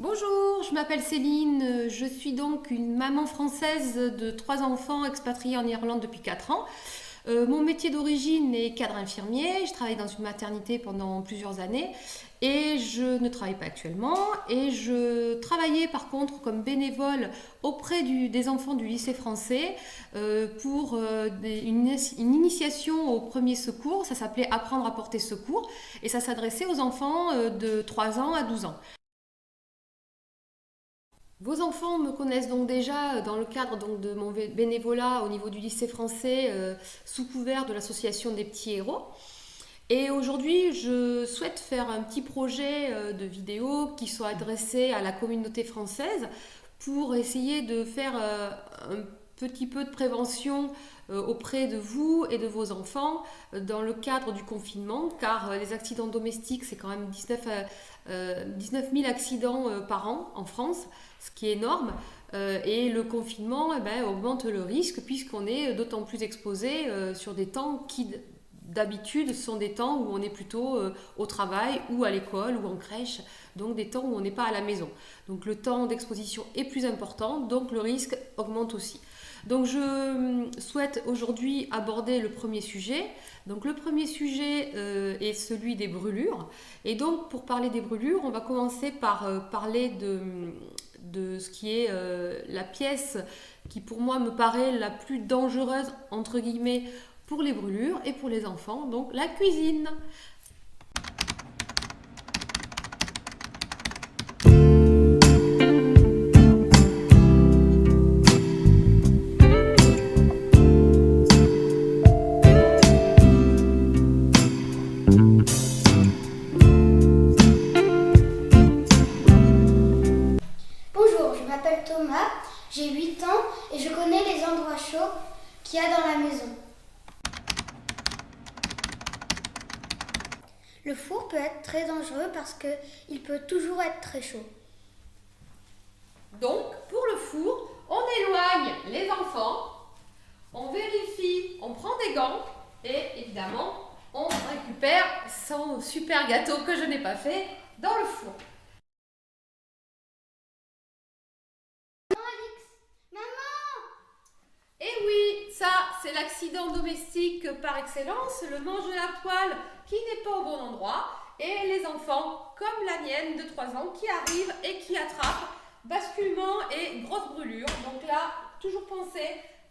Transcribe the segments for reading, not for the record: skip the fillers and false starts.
Bonjour, je m'appelle Céline, je suis donc une maman française de 3 enfants expatriés en Irlande depuis 4 ans. Mon métier d'origine est cadre infirmier, je travaille dans une maternité pendant plusieurs années et je ne travaille pas actuellement et je travaillais par contre comme bénévole auprès des enfants du lycée français pour une initiation au premier secours. Ça s'appelait Apprendre à porter secours et ça s'adressait aux enfants de 3 ans à 12 ans. Vos enfants me connaissent donc déjà dans le cadre donc, de mon bénévolat au niveau du lycée français sous couvert de l'association des petits héros. Et aujourd'hui, je souhaite faire un petit projet de vidéo qui soit adressé à la communauté française pour essayer de faire un petit peu de prévention auprès de vous et de vos enfants dans le cadre du confinement, car les accidents domestiques, c'est quand même 19 000 accidents par an en France, ce qui est énorme. Et le confinement augmente le risque puisqu'on est d'autant plus exposé sur des temps qui d'habitude sont des temps où on est plutôt au travail ou à l'école ou en crèche, donc des temps où on n'est pas à la maison. Donc le temps d'exposition est plus important, donc le risque augmente aussi. Donc je souhaite aujourd'hui aborder le premier sujet. Donc le premier sujet est celui des brûlures. Et donc pour parler des brûlures, on va commencer par parler de ce qui est la pièce qui pour moi me paraît la plus dangereuse entre guillemets pour les brûlures et pour les enfants, donc la cuisine. Bonjour, je m'appelle Thomas, j'ai 8 ans et je connais les endroits chauds qu'il y a dans la maison. Le four peut être très dangereux parce qu'il peut toujours être très chaud. Donc pour le four, on éloigne les enfants, on vérifie, on prend des gants et évidemment on récupère son super gâteau que je n'ai pas fait dans le four. Et oui, ça c'est l'accident domestique par excellence, le mange de la poêle qui n'est pas au bon endroit et les enfants comme la mienne de 3 ans qui arrivent et qui attrapent basculement et grosse brûlure. Donc là, toujours penser,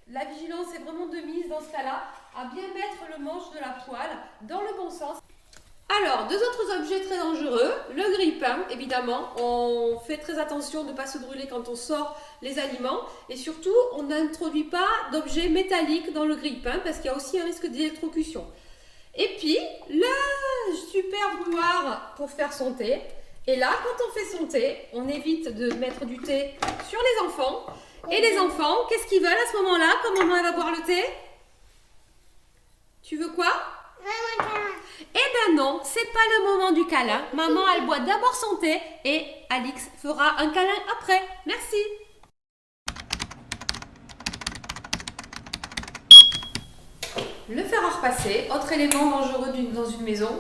la vigilance est vraiment de mise dans ce cas-là, à bien mettre le manche de la poêle dans le bon sens. Alors, 2 autres objets très dangereux, le grille-pain, évidemment, on fait très attention de ne pas se brûler quand on sort les aliments et surtout, on n'introduit pas d'objets métalliques dans le grille-pain parce qu'il y a aussi un risque d'électrocution. Et puis, le super bouilloire pour faire son thé. Et là, quand on fait son thé, on évite de mettre du thé sur les enfants. Et les enfants, qu'est-ce qu'ils veulent à ce moment-là quand maman elle va boire le thé? Tu veux quoi? Eh ben non, c'est pas le moment du câlin. Maman, elle boit d'abord son thé et Alix fera un câlin après. Merci. Le fer à repasser, autre élément dangereux dans une maison.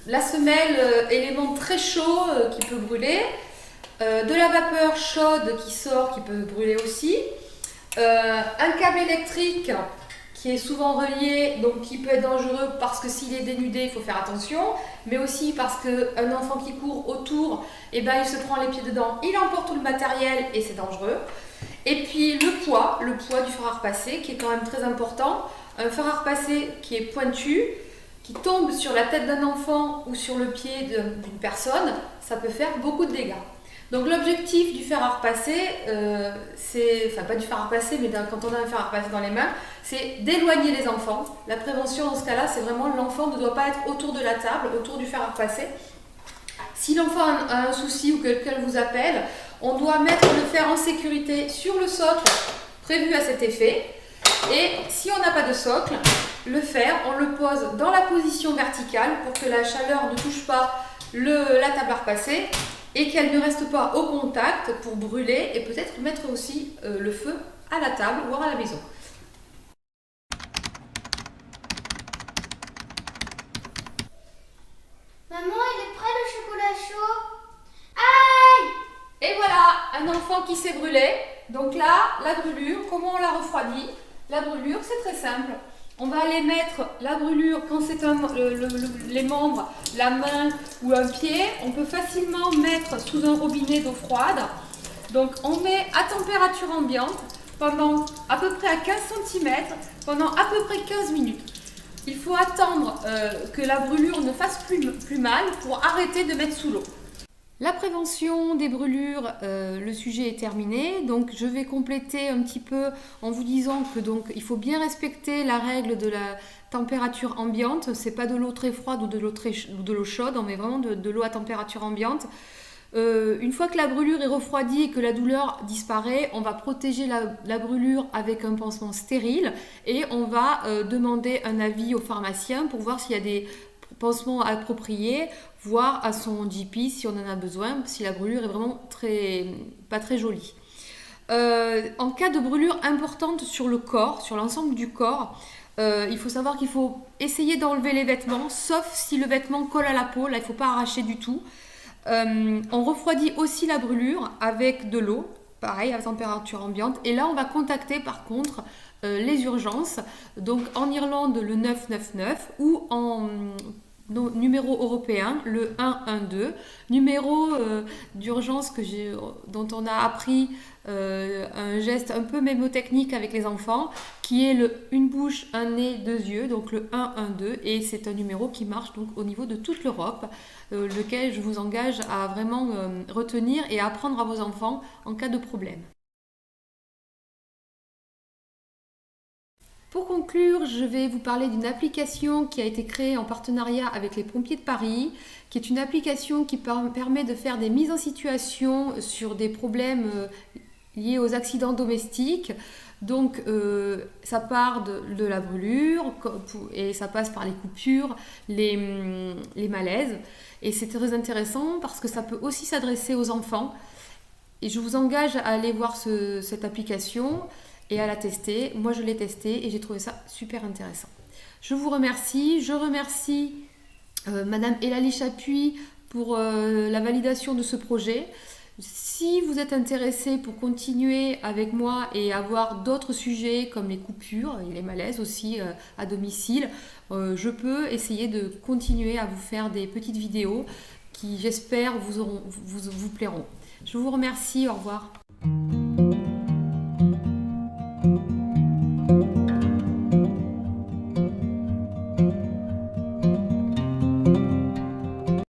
La semelle, élément très chaud qui peut brûler. De la vapeur chaude qui sort qui peut brûler aussi. Un câble électrique qui est souvent relié, donc qui peut être dangereux parce que s'il est dénudé, il faut faire attention, mais aussi parce qu'un enfant qui court autour, il se prend les pieds dedans, il emporte tout le matériel et c'est dangereux. Et puis le poids du fer à repasser qui est quand même très important. Un fer à repasser qui est pointu, qui tombe sur la tête d'un enfant ou sur le pied d'une personne, ça peut faire beaucoup de dégâts. Donc l'objectif du fer à repasser, pas du fer à repasser, mais quand on a un fer à repasser dans les mains, c'est d'éloigner les enfants. La prévention dans ce cas-là, c'est vraiment l'enfant ne doit pas être autour de la table, autour du fer à repasser. Si l'enfant a un souci ou quelqu'un vous appelle, on doit mettre le fer en sécurité sur le socle prévu à cet effet. Et si on n'a pas de socle, le fer, on le pose dans la position verticale pour que la chaleur ne touche pas la table à repasser et qu'elle ne reste pas au contact pour brûler et peut-être mettre aussi le feu à la table ou à la maison. Maman, il est prêt le chocolat chaud? Aïe! Et enfant qui s'est brûlé. Donc là, la brûlure, comment on la refroidit? La brûlure, c'est très simple. On va aller mettre la brûlure, quand c'est les membres, la main ou un pied, on peut facilement mettre sous un robinet d'eau froide. Donc on met à température ambiante pendant à peu près à 15 cm, pendant à peu près 15 minutes. Il faut attendre que la brûlure ne fasse plus mal pour arrêter de mettre sous l'eau. La prévention des brûlures, le sujet est terminé. Donc je vais compléter un petit peu en vous disant que il faut bien respecter la règle de la température ambiante. C'est pas de l'eau très froide ou de l'eau chaude, on met vraiment de l'eau à température ambiante. Une fois que la brûlure est refroidie et que la douleur disparaît, on va protéger la brûlure avec un pansement stérile et on va demander un avis au pharmacien pour voir s'il y a des pansements appropriés, voir à son GP si on en a besoin, si la brûlure est vraiment pas très jolie. En cas de brûlure importante sur le corps, sur l'ensemble du corps, il faut savoir qu'il faut essayer d'enlever les vêtements, sauf si le vêtement colle à la peau, là il ne faut pas arracher du tout. On refroidit aussi la brûlure avec de l'eau, pareil à température ambiante, et là on va contacter par contre les urgences, donc en Irlande le 999 ou en numéro européen le 112, numéro d'urgence dont on a appris un geste un peu mémotechnique avec les enfants, qui est le une bouche, un nez, deux yeux, donc le 112, et c'est un numéro qui marche donc au niveau de toute l'Europe, lequel je vous engage à vraiment retenir et à apprendre à vos enfants en cas de problème. Pour conclure, je vais vous parler d'une application qui a été créée en partenariat avec les pompiers de Paris, qui est une application qui permet de faire des mises en situation sur des problèmes liés aux accidents domestiques. Donc ça part de la brûlure et ça passe par les coupures, les malaises. Et c'est très intéressant parce que ça peut aussi s'adresser aux enfants. Et je vous engage à aller voir cette application et à la tester. Moi je l'ai testée et j'ai trouvé ça super intéressant. Je vous remercie. Je remercie Madame Elali Chapuis pour la validation de ce projet. Si vous êtes intéressé pour continuer avec moi et avoir d'autres sujets comme les coupures et les malaises aussi à domicile, je peux essayer de continuer à vous faire des petites vidéos qui j'espère vous plairont. Je vous remercie, au revoir.